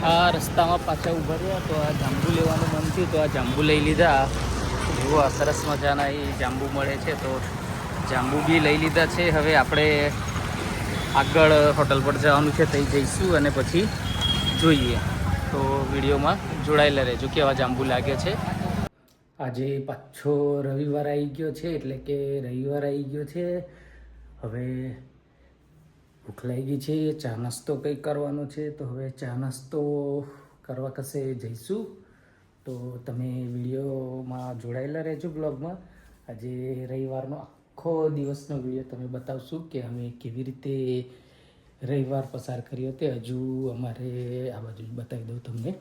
આ રસ્તામાં પાછા ઊભા રહ્યા તો આ જાંબુ લેવાનું મન થયું તો આ જાંબુ લઈ લીધા. જુઓ આ સરસ મજાના એ જાંબુ મળે છે તો જાંબુ બી લઈ લીધા છે. હવે આપણે આગળ હોટલ પર જવાનું છે, ત્યાં જઈશું અને પછી જોઈએ. તો વિડીયોમાં જોડાયેલા રહેજો કેવા જાંબુ લાગે છે. આજે પાછો રવિવાર આવી ગયો છે, એટલે કે રવિવાર આવી ગયો છે. હવે ભૂખ લાગી છે, ચા નાસ્તો કંઈ કરવાનો છે, તો હવે ચા નાસ્તો કરવા કશે જઈશું. તો તમે વિડીયોમાં જોડાયેલા રહેજો બ્લોગમાં. આજે રવિવારનો આખો દિવસનો વિડીયો તમે બતાવશું કે અમે કેવી રીતે રવિવાર પસાર કર્યો તે હજુ અમારે આ બાજુ બતાવી દઉં તમને.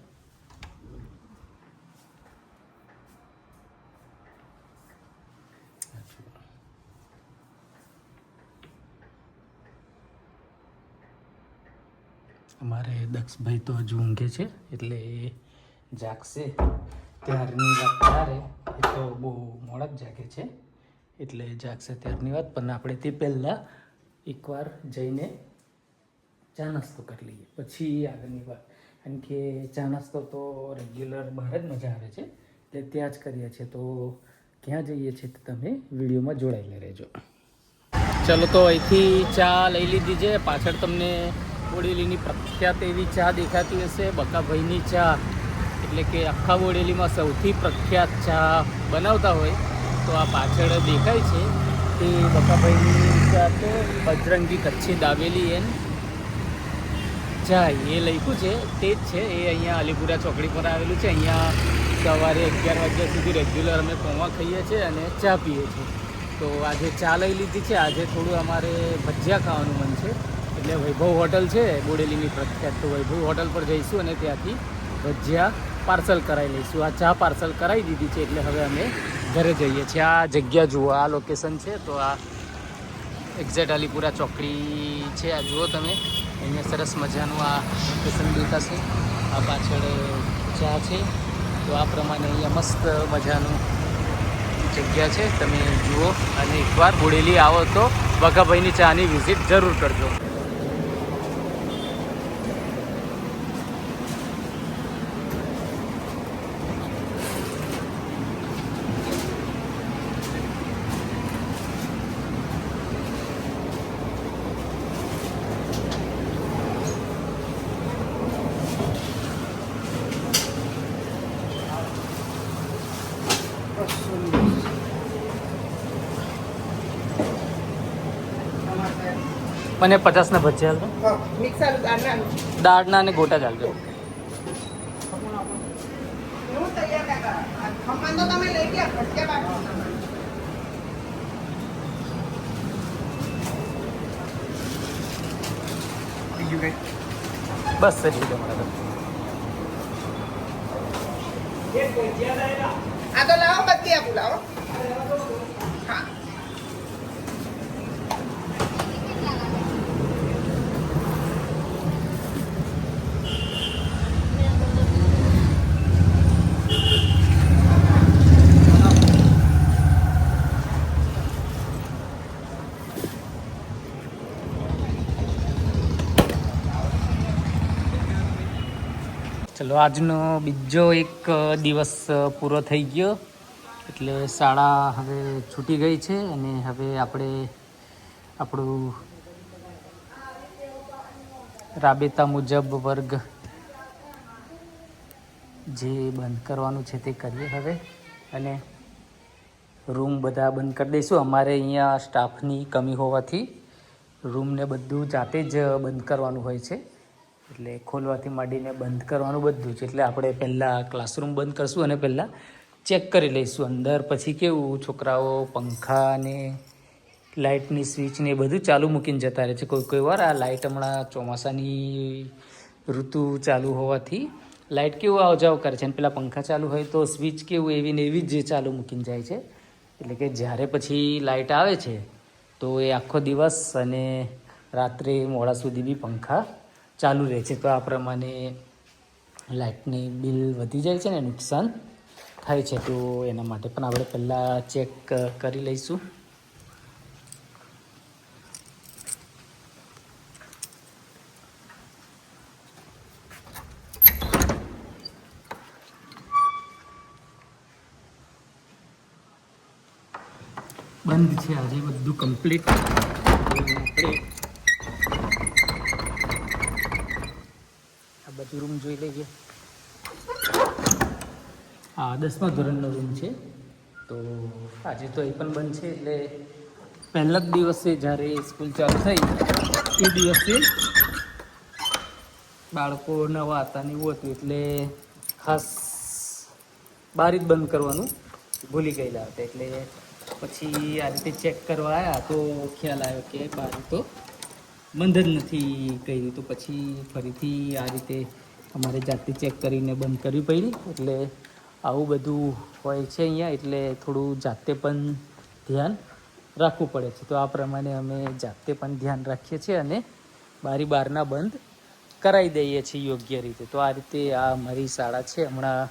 અમારે દક્ષભાઈ તો હજુ ઊંઘે છે, એટલે જાગશે ત્યારની વાત ત્યારે. એ તો બહુ મોડા જ જાગે છે, એટલે જાગશે ત્યારની વાત. પણ આપણે તે પહેલાં એકવાર જઈને ચા નાસ્તો કરી લઈએ, પછી આગળની વાત. કારણ કે ચા નાસ્તો તો રેગ્યુલર બહાર જ મજા આવે છે, એટલે ત્યાં જ કરીએ છીએ. તો ક્યાં જઈએ છીએ તો તમે વિડીયોમાં જોડાયેલા રહેજો. ચલો, તો અહીંથી ચા લઈ લીધી છે. પાછળ તમને બોડેલીની પ્રખ્યાત એવી ચા દેખાતી હશે, બકાભાઈની ચા. એટલે કે આખા બોડેલીમાં સૌથી પ્રખ્યાત ચા બનાવતા હોય તો આ પાછળ દેખાય છે તે બકાભાઈની ચા તો બજરંગી કચ્છી દાબેલી એન ચા એ લખ્યું છે તે જ છે. એ અહીંયા અલીપુરા ચોકડી પર આવેલું છે. અહીંયા સવારે 11 વાગ્યા સુધી રેગ્યુલર અમે પૌવા ખાઈએ છીએ અને ચા પીએ છીએ. તો આજે ચા લઈ લીધી છે. આજે થોડું અમારે ભજીયા ખાવાનું મન છે, એટલે વૈભવ હોટલ છે બોડેલીની પ્રખ્યાત, તો વૈભવ હોટલ પર જઈશું અને ત્યાંથી ભજીયા પાર્સલ કરાવી લઈશું. આ ચા પાર્સલ કરાવી દીધી છે, એટલે હવે અમે ઘરે જઈએ છીએ. આ જગ્યા જુઓ, આ લોકેશન છે. તો આ એક્ઝેક્ટ અલીપુરા ચોકડી છે. આ જુઓ તમે, અહીંયા સરસ મજાનું આ લોકેશન દેખાશે. આ પાછળ ચા છે. તો આ પ્રમાણે અહીંયા મસ્ત મજાનું જગ્યા છે, તમે જુઓ. અને એકવાર બોડેલી આવો તો બકાભાઈની ચાની વિઝિટ જરૂર કરજો. મને 50 ના ભજીયા હાલજો, દાળના અને ગોટા ચાલજો. બસ સર આ તો લાવો, બધી આપું લાવો. હા, ચલો, આજનો બીજો એક દિવસ પૂરો થઈ ગયો. એટલે શાળા હવે છૂટી ગઈ છે અને હવે આપણે આપણું રાબેતા મુજબ વર્ગ જે બંધ કરવાનું છે તે કરીએ હવે. અને રૂમ બધા બંધ કરી દઈશું. અમારે અહીંયા સ્ટાફની કમી હોવાથી રૂમને બધું જાતે જ બંધ કરવાનું હોય છે, એટલે ખોલવાથી માંડીને બંધ કરવાનું બધું જ. એટલે આપણે પહેલાં ક્લાસરૂમ બંધ કરશું અને પહેલાં ચેક કરી લઈશું અંદર. પછી કેવું, છોકરાઓ પંખા ને લાઇટની સ્વિચ ને એ બધું ચાલુ મૂકીને જતા રહે છે. કોઈ વાર આ લાઇટ હમણાં ચોમાસાની ઋતુ ચાલુ હોવાથી લાઇટ કેવું આવ જાવ કરે છે, અને પેલા પંખા ચાલુ હોય તો સ્વિચ કેવું એવી ને એવી જ ચાલુ મૂકીને જાય છે. એટલે કે જ્યારે પછી લાઇટ આવે છે તો એ આખો દિવસ અને રાત્રે મોડા સુધી બી પંખા ચાલુ રહે છે. તો આ પ્રમાણે લાઇટની બિલ વધી જાય છે ને નુકસાન થાય છે. તો એના માટે પણ આપણે પહેલાં ચેક કરી લઈશું. બંધ છે આજે બધું કમ્પ્લીટ. આપણે આ બધું રૂમ જોઈ લઈએ. આ 10મા ધોરણનો રૂમ છે. તો આજે તો એ પણ બંધ છે. એટલે પહેલા જ દિવસે જ્યારે સ્કૂલ ચાલુ થઈ એ દિવસે બાળકો નવા હતા ને એવું હતું, એટલે ખાસ બારી જ બંધ કરવાનું ભૂલી ગયેલા હતા. એટલે પછી આ રીતે ચેક કરવા આવ્યા તો ખ્યાલ આવ્યો કે બારી તો બંધ જ નથી કરી. તો પછી ફરીથી આ રીતે અમારે જાતે ચેક કરીને બંધ કરવી પડી. એટલે આવું બધું હોય છે અહીંયા, એટલે થોડું જાતે પણ ધ્યાન રાખવું પડે છે. તો આ પ્રમાણે અમે જાતે પણ ધ્યાન રાખીએ છીએ અને બારી બારના બંધ કરાવી દઈએ છીએ યોગ્ય રીતે. તો આ રીતે આ અમારી શાળા છે. હમણાં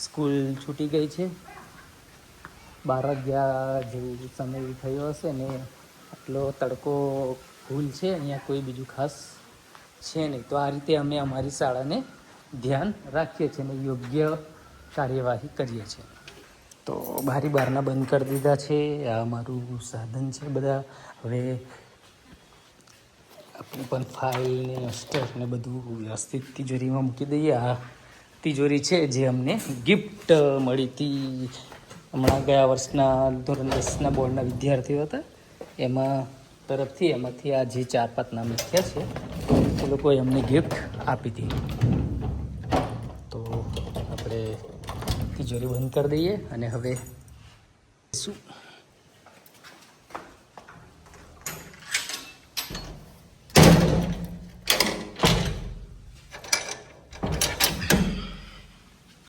સ્કૂલ છૂટી ગઈ છે. 12 વાગ્યા જેવું સમય થયો હશે ને આટલો તડકો ફૂલ છે. અહીંયા કોઈ બીજું ખાસ છે નહીં. તો આ રીતે અમે અમારી શાળાને ધ્યાન રાખીએ છીએ અને યોગ્ય કાર્યવાહી કરીએ છીએ. તો બારી બારના બંધ કરી દીધા છે. આ અમારું સાધન છે. બધા હવે આપણે પણ ફાઇલ ને સ્ટફ ને બધું વ્યવસ્થિત તિજોરીમાં મૂકી દઈએ. આ તિજોરી છે જે અમને ગિફ્ટ મળી હતી હમણાં ગયા વર્ષના ધોરણ 10ના બોર્ડના વિદ્યાર્થીઓ હતા એમાંથી આ જે 4-5 નામ લખ્યા છે એ લોકોએ અમને ગિફ્ટ આપી હતી. તો આપણે તિજોરી બંધ કરી દઈએ અને હવે શું